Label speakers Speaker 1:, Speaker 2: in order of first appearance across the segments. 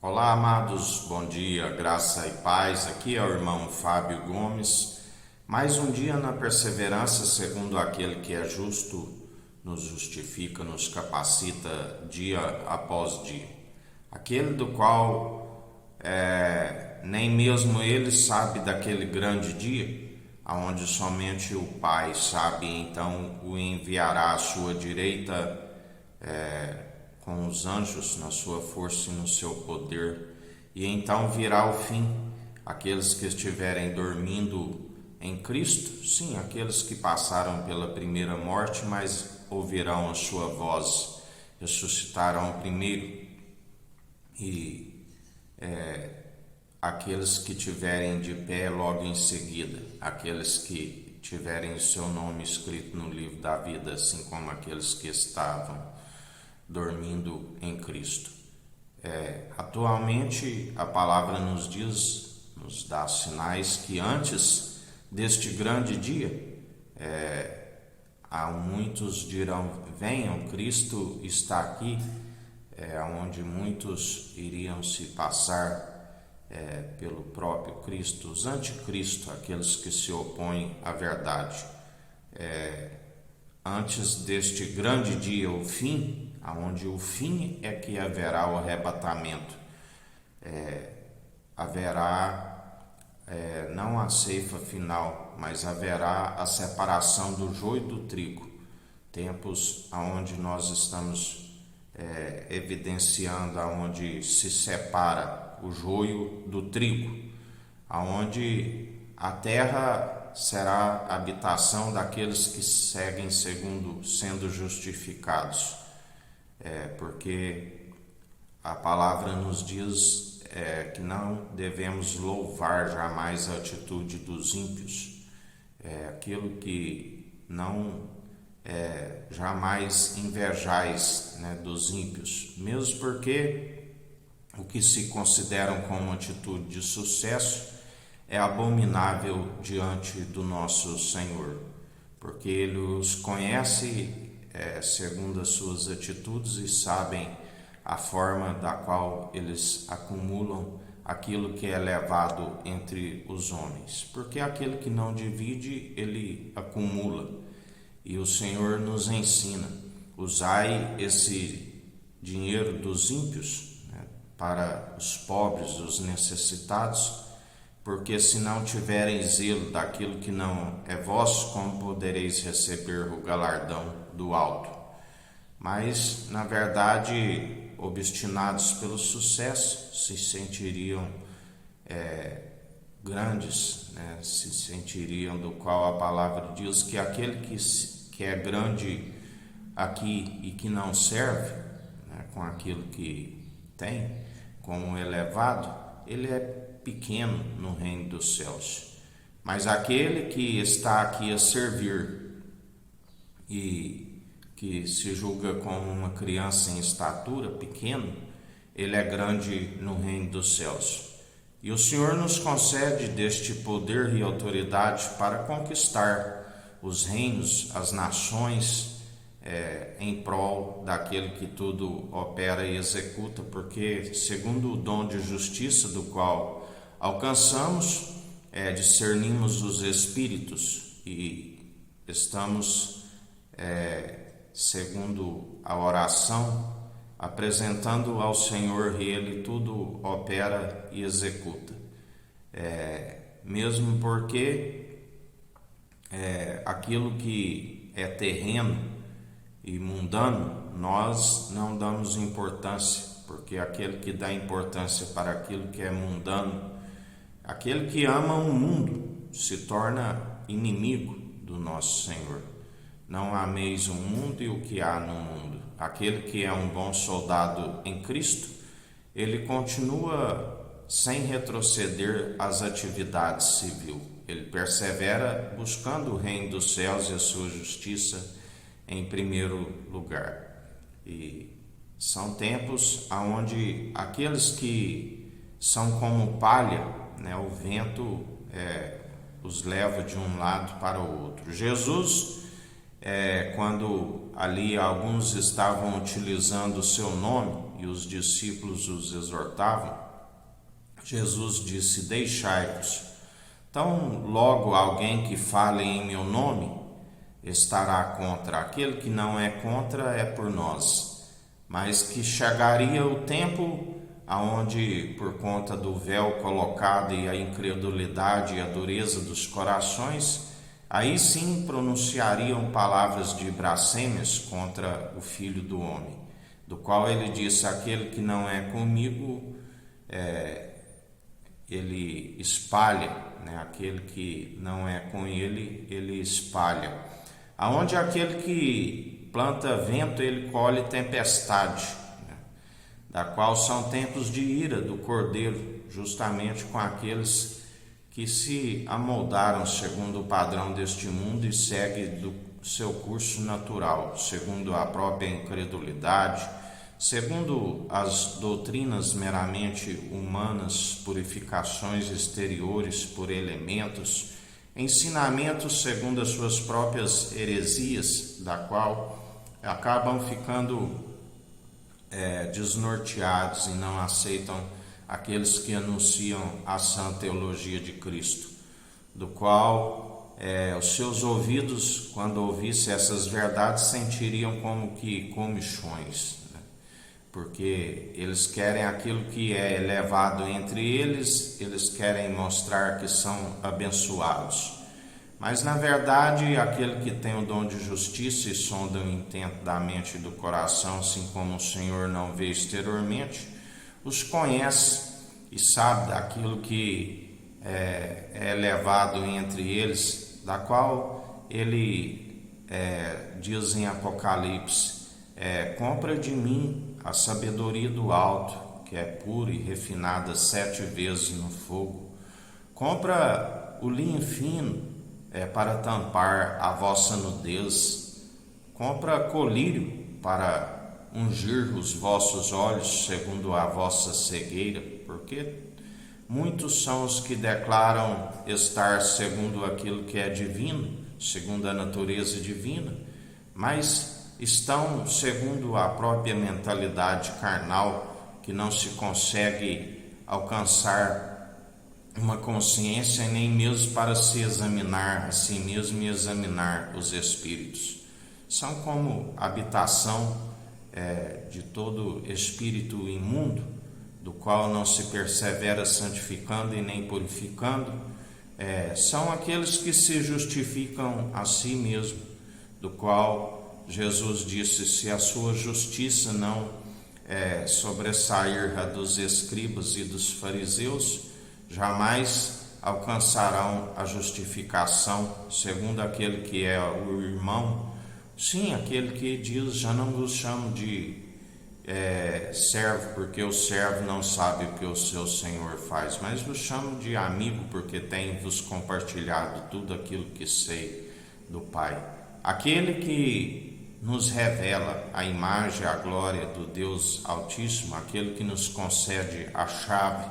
Speaker 1: Olá, amados, bom dia, graça e paz. Aqui é o irmão Fábio Gomes. Mais um dia na perseverança, segundo aquele que é justo, nos justifica, nos capacita dia após dia. Aquele do qual nem mesmo ele sabe daquele grande dia, aonde somente o Pai sabe, então o enviará à sua direita com os anjos na sua força e no seu poder, e então virá o fim. Aqueles que estiverem dormindo em Cristo, sim, aqueles que passaram pela primeira morte, mas ouvirão a sua voz, ressuscitarão primeiro, e aqueles que tiverem de pé logo em seguida, aqueles que tiverem o seu nome escrito no livro da vida, assim como aqueles que estavam dormindo em Cristo. Atualmente a palavra nos diz, nos dá sinais que antes deste grande dia, há muitos dirão: venham, Cristo está aqui, onde muitos iriam se passar pelo próprio Cristo, os anticristo, aqueles que se opõem à verdade. Antes deste grande dia, o fim, aonde o fim é que haverá o arrebatamento, haverá não a ceifa final, mas haverá a separação do joio do trigo, tempos aonde nós estamos evidenciando, aonde se separa o joio do trigo, aonde a terra será a habitação daqueles que seguem segundo sendo justificados, porque a palavra nos diz que não devemos louvar jamais a atitude dos ímpios, aquilo que não jamais invejais, dos ímpios, mesmo porque o que se consideram como atitude de sucesso é abominável diante do nosso Senhor, porque Ele os conhece segundo as suas atitudes e sabem a forma da qual eles acumulam aquilo que é levado entre os homens, porque aquele que não divide, ele acumula. E o Senhor nos ensina: usai esse dinheiro dos ímpios, para os pobres, os necessitados, porque se não tiverem zelo daquilo que não é vosso, como podereis receber o galardão do alto? Mas, na verdade, obstinados pelo sucesso, se sentiriam grandes, se sentiriam, do qual a palavra diz que aquele que é grande aqui e que não serve, com aquilo que tem, como elevado, ele é pequeno no reino dos céus. Mas aquele que está aqui a servir e que se julga como uma criança em estatura, pequeno, ele é grande no reino dos céus. E o Senhor nos concede deste poder e autoridade para conquistar os reinos, as nações, em prol daquele que tudo opera e executa, porque segundo o dom de justiça do qual alcançamos, discernimos os espíritos e estamos, segundo a oração, apresentando ao Senhor, e Ele tudo opera e executa. Mesmo porque aquilo que é terreno e mundano, nós não damos importância, porque aquele que dá importância para aquilo que é mundano, aquele que ama o mundo, se torna inimigo do nosso Senhor. Não ameis o mundo e o que há no mundo. Aquele que é um bom soldado em Cristo, ele continua sem retroceder às atividades civil. Ele persevera buscando o reino dos céus e a sua justiça em primeiro lugar. E são tempos onde aqueles que são como palha, o vento os leva de um lado para o outro. Jesus, quando ali alguns estavam utilizando o seu nome e os discípulos os exortavam, Jesus disse: deixai-vos. Então, logo alguém que fale em meu nome estará contra. Aquele que não é contra é por nós. Mas que chegaria o tempo aonde, por conta do véu colocado e a incredulidade e a dureza dos corações, aí sim pronunciariam palavras de blasfêmias contra o Filho do Homem, do qual ele disse: aquele que não é comigo, ele espalha, né? Aquele que não é com ele, ele espalha. Aonde aquele que planta vento, ele colhe tempestade, né? Da qual são tempos de ira do Cordeiro, justamente com aqueles que se amoldaram segundo o padrão deste mundo e seguem do seu curso natural, segundo a própria incredulidade, segundo as doutrinas meramente humanas, purificações exteriores por elementos, ensinamentos segundo as suas próprias heresias, da qual acabam ficando desnorteados e não aceitam aqueles que anunciam a sã teologia de Cristo, do qual os seus ouvidos, quando ouvissem essas verdades, sentiriam como que comichões, né? Porque eles querem aquilo que é elevado entre eles, eles querem mostrar que são abençoados. Mas, na verdade, aquele que tem o dom de justiça e sonda o intento da mente e do coração, assim como o Senhor não vê exteriormente, os conhece e sabe daquilo que é elevado entre eles, da qual ele diz em Apocalipse: compra de mim a sabedoria do alto, que é pura e refinada 7 vezes no fogo. Compra o linho fino, para tampar a vossa nudez. Compra colírio para ungir os vossos olhos segundo a vossa cegueira, porque muitos são os que declaram estar segundo aquilo que é divino, segundo a natureza divina, mas estão segundo a própria mentalidade carnal, que não se consegue alcançar uma consciência nem mesmo para se examinar a si mesmo e examinar os espíritos. São como habitação de todo espírito imundo, do qual não se persevera santificando e nem purificando. São aqueles que se justificam a si mesmo, do qual Jesus disse: se a sua justiça não sobressair a dos escribas e dos fariseus, jamais alcançarão a justificação segundo aquele que é o irmão. Sim, aquele que diz: já não vos chamo de servo, porque o servo não sabe o que o seu senhor faz, mas vos chamo de amigo, porque tenho-vos compartilhado tudo aquilo que sei do Pai. Aquele que nos revela a imagem e a glória do Deus Altíssimo, aquele que nos concede a chave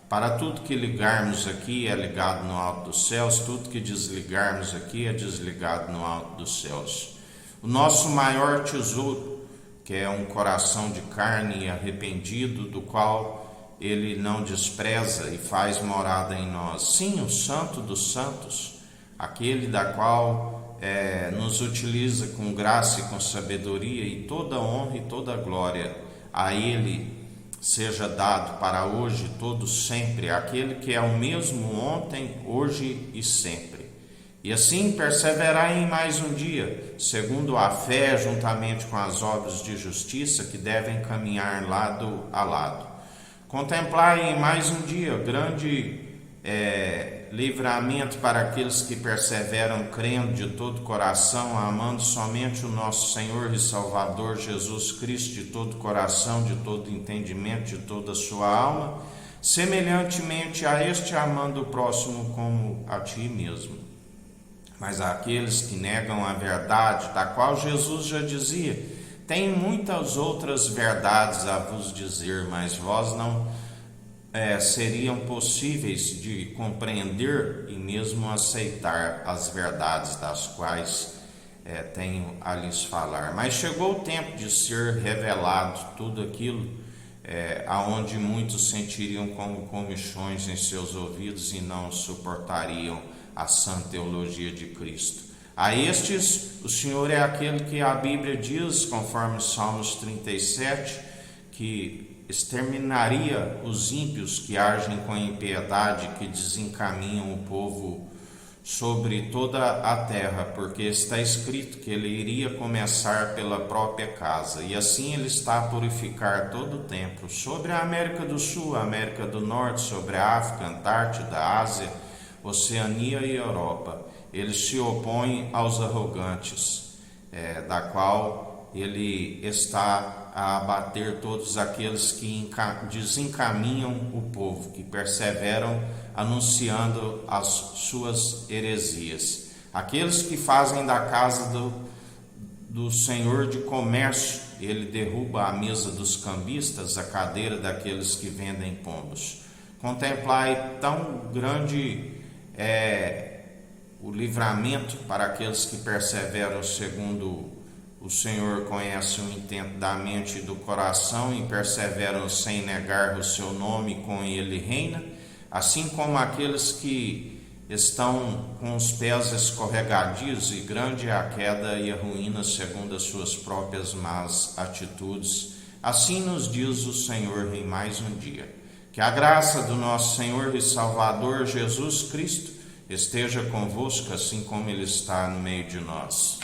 Speaker 1: para tudo que ligarmos aqui é ligado no alto dos céus, tudo que desligarmos aqui é desligado no alto dos céus. O nosso maior tesouro, que é um coração de carne e arrependido, do qual ele não despreza e faz morada em nós. Sim, o Santo dos Santos, aquele da qual nos utiliza com graça e com sabedoria, e toda honra e toda glória a ele seja dado para hoje, todo sempre, aquele que é o mesmo ontem, hoje e sempre. E assim perseverar em mais um dia, segundo a fé, juntamente com as obras de justiça que devem caminhar lado a lado. Contemplar em mais um dia grande livramento para aqueles que perseveram crendo de todo coração, amando somente o nosso Senhor e Salvador Jesus Cristo de todo coração, de todo entendimento, de toda a sua alma, semelhantemente a este, amando o próximo como a ti mesmo. Mas aqueles que negam a verdade, da qual Jesus já dizia: tenho muitas outras verdades a vos dizer, mas vós não seriam possíveis de compreender e mesmo aceitar as verdades das quais tenho a lhes falar. Mas chegou o tempo de ser revelado tudo aquilo aonde muitos sentiriam como comichões em seus ouvidos e não suportariam a sã teologia de Cristo. A estes, o Senhor é aquele que a Bíblia diz, conforme Salmos 37, que exterminaria os ímpios que agem com impiedade, que desencaminham o povo sobre toda a terra, porque está escrito que ele iria começar pela própria casa, e assim ele está a purificar todo o tempo, sobre a América do Sul, a América do Norte, sobre a África, Antártida, Ásia, Oceania e Europa. Ele se opõe aos arrogantes, da qual ele está a abater todos aqueles que desencaminham o povo, que perseveram anunciando as suas heresias. Aqueles que fazem da casa do Senhor de comércio, ele derruba a mesa dos cambistas, a cadeira daqueles que vendem pombos. Contemplai tão grande o livramento para aqueles que perseveram segundo o Senhor conhece o intento da mente e do coração e perseveram sem negar o seu nome, com ele reina, assim como aqueles que estão com os pés escorregadios, e grande é a queda e a ruína segundo as suas próprias más atitudes. Assim nos diz o Senhor em mais um dia. Que a graça do nosso Senhor e Salvador Jesus Cristo esteja convosco, assim como Ele está no meio de nós.